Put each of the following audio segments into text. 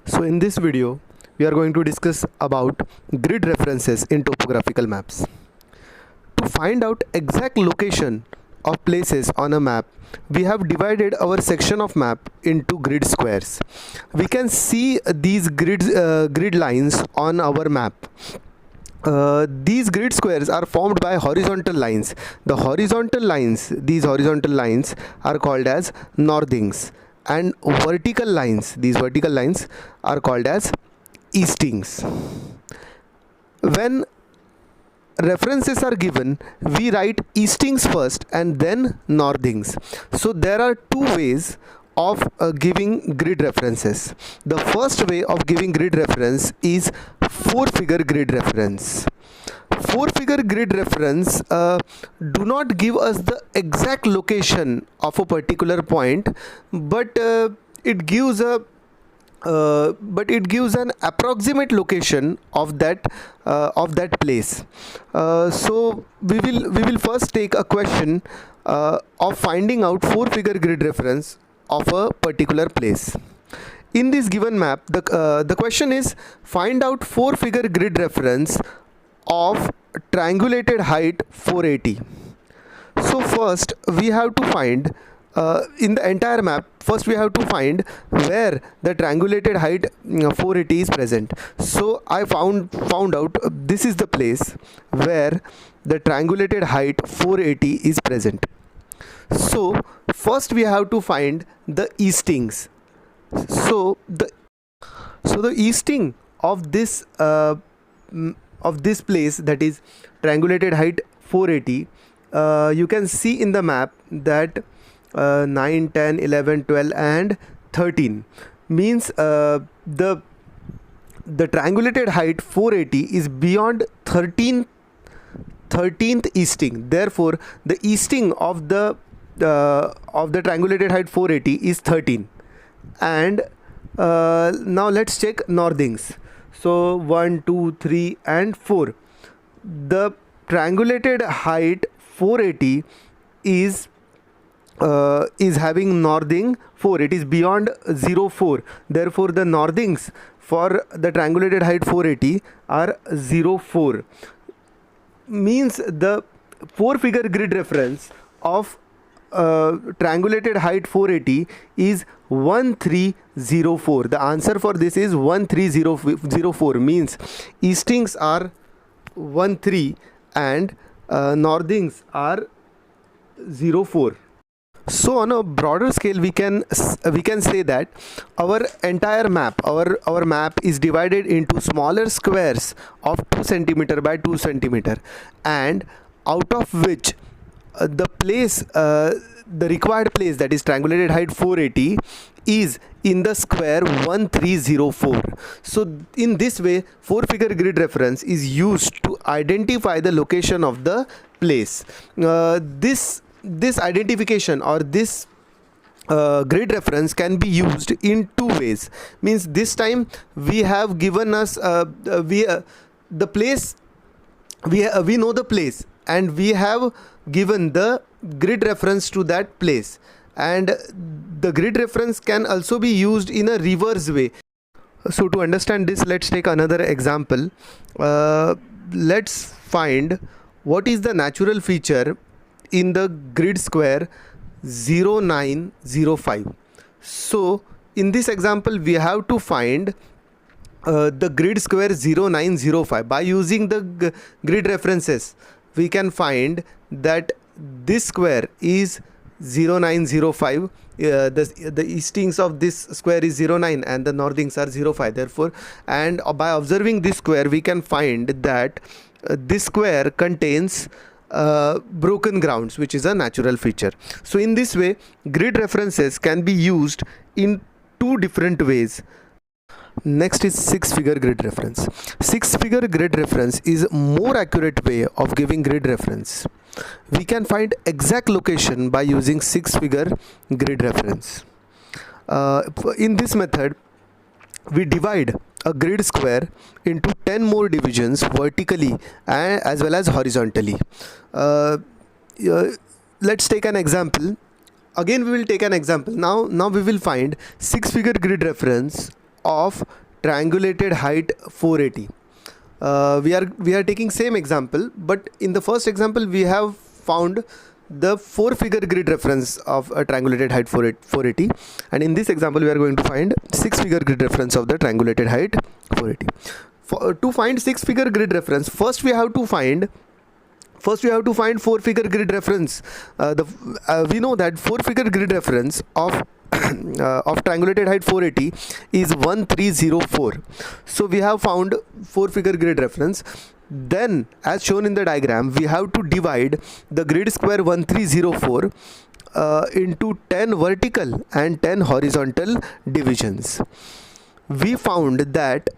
So in this video, we are going to discuss about grid references in topographical maps. To find out exact location of places on a map, we have divided our section of map into grid squares. We can see these grid lines on our map. These grid squares are formed by horizontal lines. These horizontal lines are called as northings, and these vertical lines are called as eastings. When references are given, we write eastings first and then northings. So there are two ways of giving grid references. The first way of giving grid reference is 4-figure grid reference. 4-figure grid reference do not give us the exact location of a particular point, but it gives an approximate location of that place. So we will first take a question of finding out 4-figure grid reference of a particular place. In this given map, the question is find out 4-figure grid reference of triangulated height 480. So first we have to find in the entire map, first we have to find where the triangulated height 480 is present. So I found out this is the place where the triangulated height 480 is present. So first we have to find the eastings. So the easting of this place, that is triangulated height 480, you can see in the map that 9, 10, 11, 12 and 13 means the triangulated height 480 is beyond 13th easting. Therefore the easting of the triangulated height 480 is 13. And now let's check northings. So 1, 2, 3 and 4. The triangulated height 480 is having northing 4. It is beyond 0, 4. Therefore the northings for the triangulated height 480 are 0, 4. Means the 4-figure grid reference of triangulated height 480 is 1304. The answer for this is 1304. Means eastings are 13 and northings are 04. So on a broader scale, we can say that our entire map, our map is divided into smaller squares of 2 cm by 2 cm, and out of which the required place, that is triangulated height 480, is in the square 1304. So in this way, 4-figure grid reference is used to identify the location of the place. This identification or this grid reference can be used in two ways. Means this time we have given us the place, we know the place, and we have given the grid reference to that place, and the grid reference can also be used in a reverse way. So to understand this, let's take another example. Let's find what is the natural feature in the grid square 0905. So in this example we have to find the grid square 0905. By using the grid references, we can find that this square is 0905. The eastings of this square is 09 and the northings are 05. Therefore, and by observing this square, we can find that this square contains broken grounds, which is a natural feature. So in this way, grid references can be used in two different ways. Next is 6-figure grid reference. 6-figure grid reference is more accurate way of giving grid reference. We can find exact location by using 6-figure grid reference. In this method, we divide a grid square into 10 more divisions vertically as well as horizontally. Let's take an example. Again we will take an example. Now we will find 6-figure grid reference of triangulated height 480. We are taking same example, but in the first example we have found the 4-figure grid reference of a triangulated height 480, and in this example we are going to find 6-figure grid reference of the triangulated height 480. To find 6-figure grid reference, first we have to find 4-figure grid reference. We know that 4-figure grid reference of of triangulated height 480 is 1304. So we have found 4-figure grid reference. Then, as shown in the diagram, we have to divide the grid square 1304 into 10 vertical and 10 horizontal divisions. We found that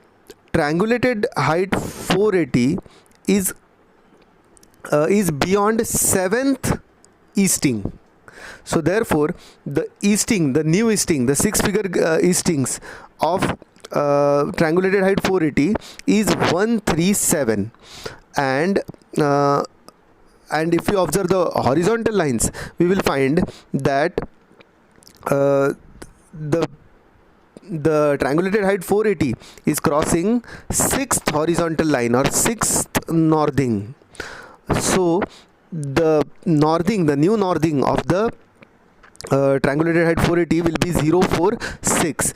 triangulated height 480 is beyond 7th easting. So therefore, the new easting, the 6-figure eastings of triangulated height 480 is 137, and if you observe the horizontal lines, we will find that the triangulated height 480 is crossing 6th horizontal line or 6th northing. So the new northing of the triangulated height 480 will be 046.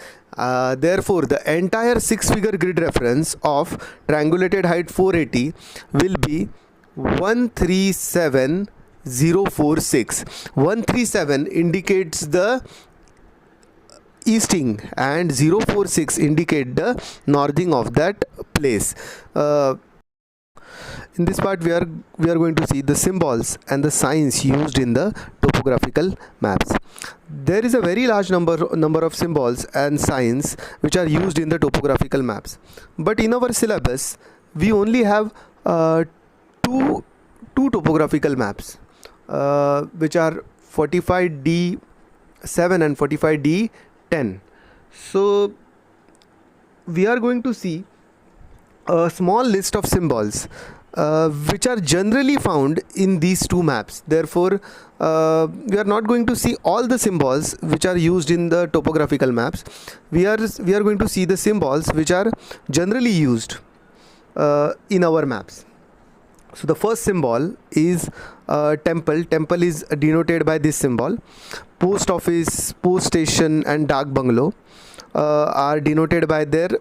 Therefore, the entire 6-figure grid reference of triangulated height 480 will be 137046. 137 indicates the easting and 046 indicate the northing of that place. In this part we are going to see the symbols and the signs used in the topographical maps. There is a very large number of symbols and signs which are used in the topographical maps, but in our syllabus we only have two topographical maps, which are 45D7 and 45D10. So we are going to see a small list of symbols which are generally found in these two maps. Therefore, we are not going to see all the symbols which are used in the topographical maps. We are going to see the symbols which are generally used in our maps. So the first symbol is temple. Temple is denoted by this symbol. Post office, post station and dak bungalow are denoted by their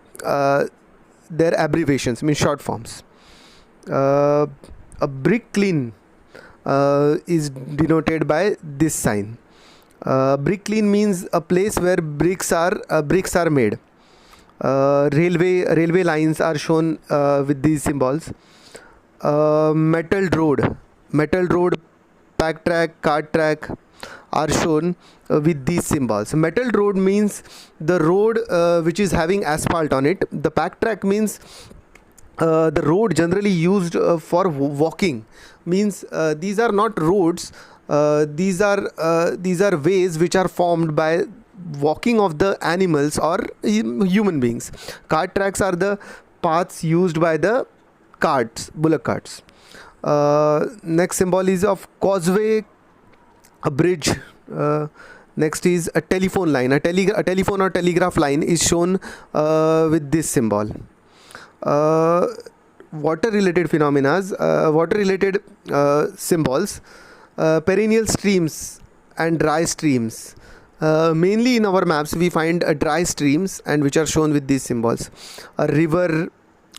abbreviations, means short forms. A brick kiln is denoted by this sign. Brick kiln means a place where bricks are made. Railway lines are shown with these symbols. Metal road, pack track, cart track are shown with these symbols. Metal road means the road which is having asphalt on it. The pack track means the road generally used for walking. Means these are not roads. These are ways which are formed by walking of the animals or human beings. Cart tracks are the paths used by the carts, bullock carts. Next symbol is of causeway, a bridge. Next is a telephone line. A telephone or telegraph line is shown with this symbol. Water related phenomena, water related symbols, perennial streams and dry streams. Mainly in our maps we find dry streams, and which are shown with these symbols. A river,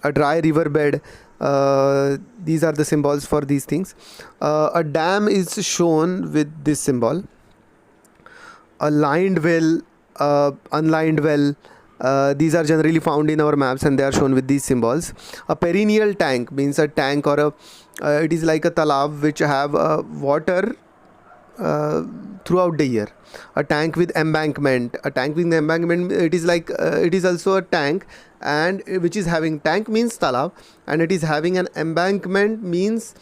a dry river bed, these are the symbols for these things. A dam is shown with this symbol. A lined well, unlined well, these are generally found in our maps and they are shown with these symbols. A perennial tank means a tank or it is like a talab which have water throughout the year. A tank with embankment, it is like it is also a tank, and which is having, tank means talab, and it is having an embankment means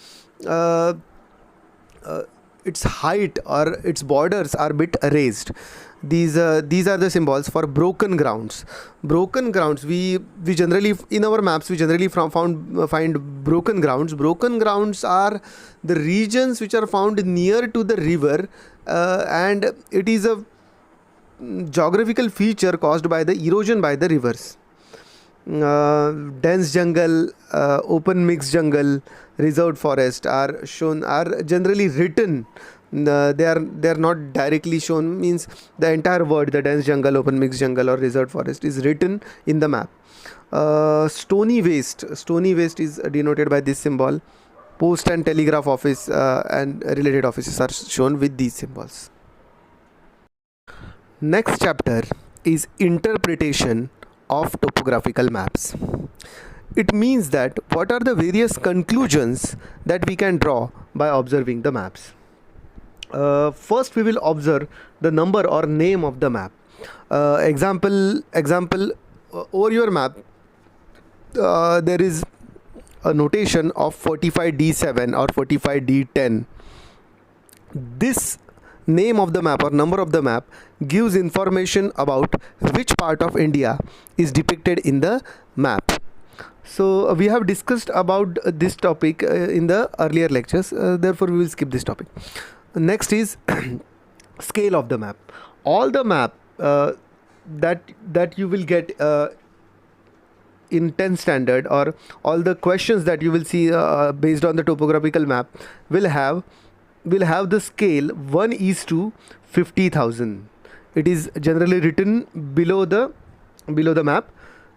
its height or its borders are bit raised. These are the symbols for broken grounds. Broken grounds, we generally in our maps we generally find broken grounds. Broken grounds are the regions which are found near to the river, and it is geographical feature caused by the erosion by the rivers. Dense jungle, open mixed jungle, reserved forest are generally written. They are not directly shown, means the entire word, the dense jungle, open mixed jungle or reserved forest, is written in the map. Stony waste is denoted by this symbol. Post and telegraph office and related offices are shown with these symbols. Next chapter is interpretation of topographical maps. It means that what are the various conclusions that we can draw by observing the maps. First we will observe the number or name of the map. Example, over your map there is a notation of 45D7 or 45D10. This name of the map or number of the map gives information about which part of India is depicted in the map. So we have discussed about this topic in the earlier lectures, therefore we will skip this topic. Next is scale of the map. All the map that you will get in 10th standard, or all the questions that you will see based on the topographical map will have the scale 1:50,000. It is generally written below the map,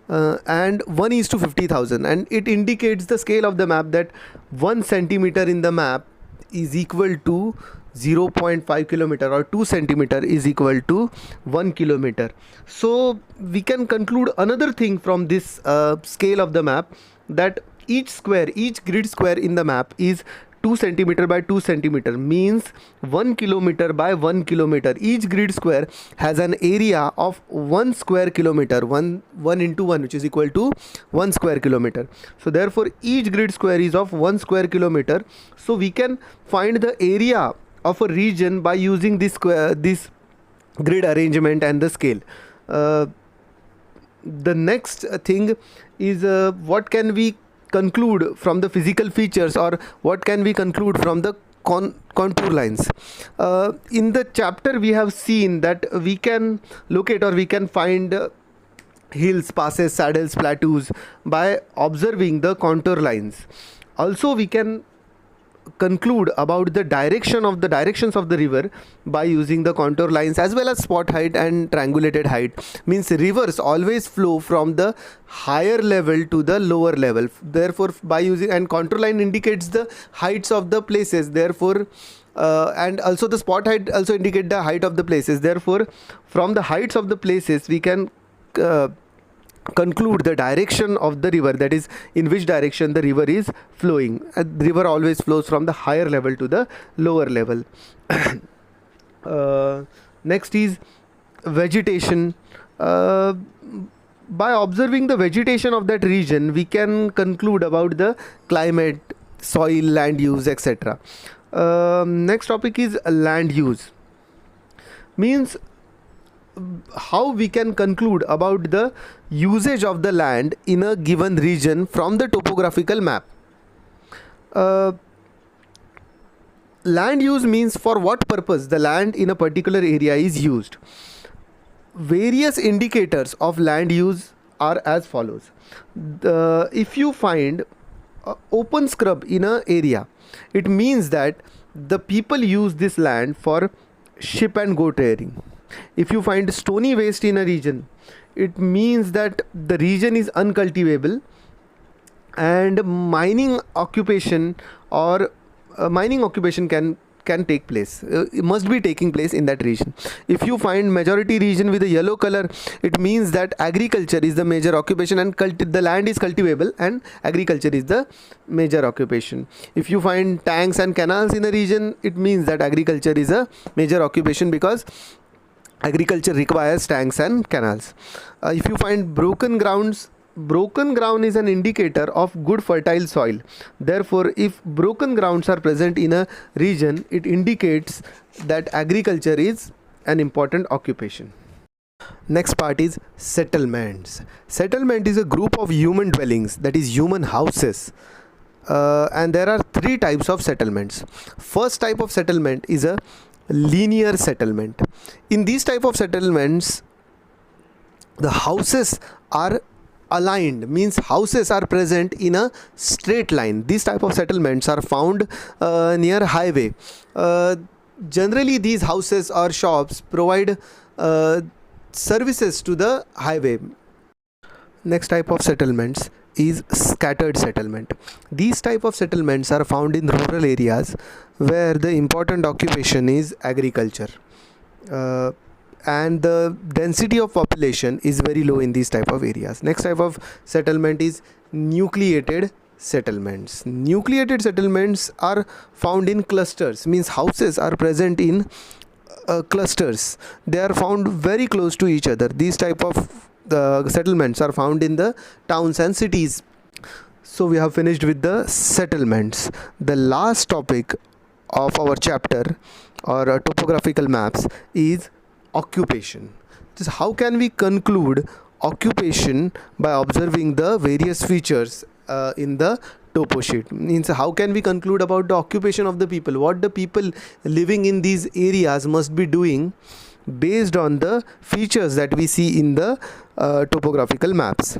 and 1:50,000, and it indicates the scale of the map, that 1 centimeter in the map is equal to 0.5 kilometer, or 2 centimeter is equal to 1 kilometer. So we can conclude another thing from this scale of the map, that each grid square in the map is 2 centimeter by 2 centimeter, means 1 kilometer by 1 kilometer. Each grid square has an area of 1 square kilometer, 1 into 1, which is equal to 1 square kilometer. So therefore each grid square is of 1 square kilometer. So we can find the area of a region by using this grid arrangement and the scale. The next thing is what can we conclude from the physical features, or what can we conclude from the contour lines. In the chapter we have seen that we can locate, or we can find hills, passes, saddles, plateaus by observing the contour lines. Also we can conclude about the directions of the river by using the contour lines, as well as spot height and triangulated height. Means rivers always flow from the higher level to the lower level, therefore by using, and contour line indicates the heights of the places, therefore and also the spot height also indicate the height of the places, therefore from the heights of the places we can conclude the direction of the river, that is in which direction the river is flowing. The river always flows from the higher level to the lower level. Next is vegetation. By observing the vegetation of that region we can conclude about the climate, soil, land use, etc. Next topic is land use. Means how we can conclude about the usage of the land in a given region from the topographical map. Land use means for what purpose the land in a particular area is used. Various indicators of land use are as follows. If you find open scrub in an area, it means that the people use this land for sheep and goat rearing. If you find stony waste in a region, it means that the region is uncultivable, and mining occupation can take place, it must be taking place in that region. If you find majority region with a yellow color, it means that agriculture is the major occupation, and the land is cultivable and agriculture is the major occupation. If you find tanks and canals in a region, it means that agriculture is a major occupation, because agriculture requires tanks and canals. If you find broken ground is an indicator of good fertile soil. Therefore, if broken grounds are present in a region, it indicates that agriculture is an important occupation. Next part is settlements. Settlement is a group of human dwellings, that is human houses. And there are three types of settlements. First type of settlement is a linear settlement. In these type of settlements, the houses are aligned, means houses are present in a straight line. These type of settlements are found near highway. Generally these houses or shops provide services to the highway. Next type of settlements is scattered settlement. These type of settlements are found in rural areas where the important occupation is agriculture, and the density of population is very low in these type of areas. Next type of settlement is nucleated settlements. Nucleated settlements are found in clusters, means houses are present in clusters. They are found very close to each other. These type of the settlements are found in the towns and cities. So we have finished with the settlements. The last topic of our chapter or topographical maps is occupation. Just how can we conclude occupation by observing the various features in the topo sheet? Means how can we conclude about the occupation of the people, what the people living in these areas must be doing based on the features that we see in the topographical maps.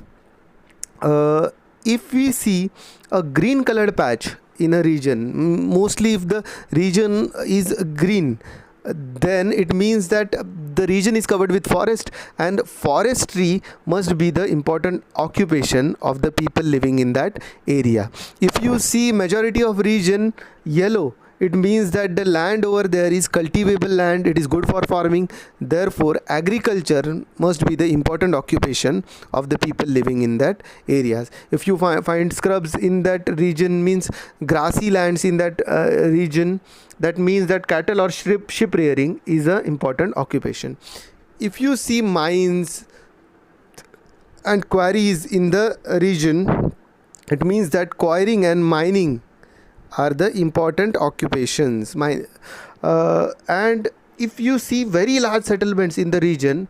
If we see a green colored patch in a region, mostly if the region is green, then it means that the region is covered with forest, and forestry must be the important occupation of the people living in that area. If you see majority of region yellow, it means that the land over there is cultivable land, it is good for farming. Therefore agriculture must be the important occupation of the people living in that areas. If you find scrubs in that region, means grassy lands in that region, that means that cattle or sheep rearing is an important occupation. If you see mines and quarries in the region, it means that quarrying and mining are the important occupations. And if you see very large settlements in the region,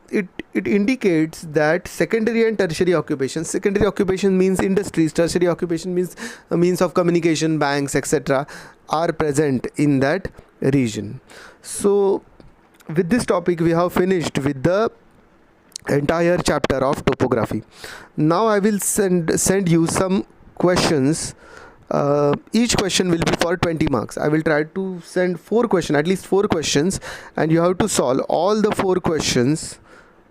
it indicates that secondary and tertiary occupations. Secondary occupation means industries, tertiary occupation means a means of communication, banks, etc. are present in that region. So with this topic we have finished with the entire chapter of topography. Now I will send you some questions. Each question will be for 20 marks. I will try to send 4 questions, at least 4 questions, and you have to solve all the 4 questions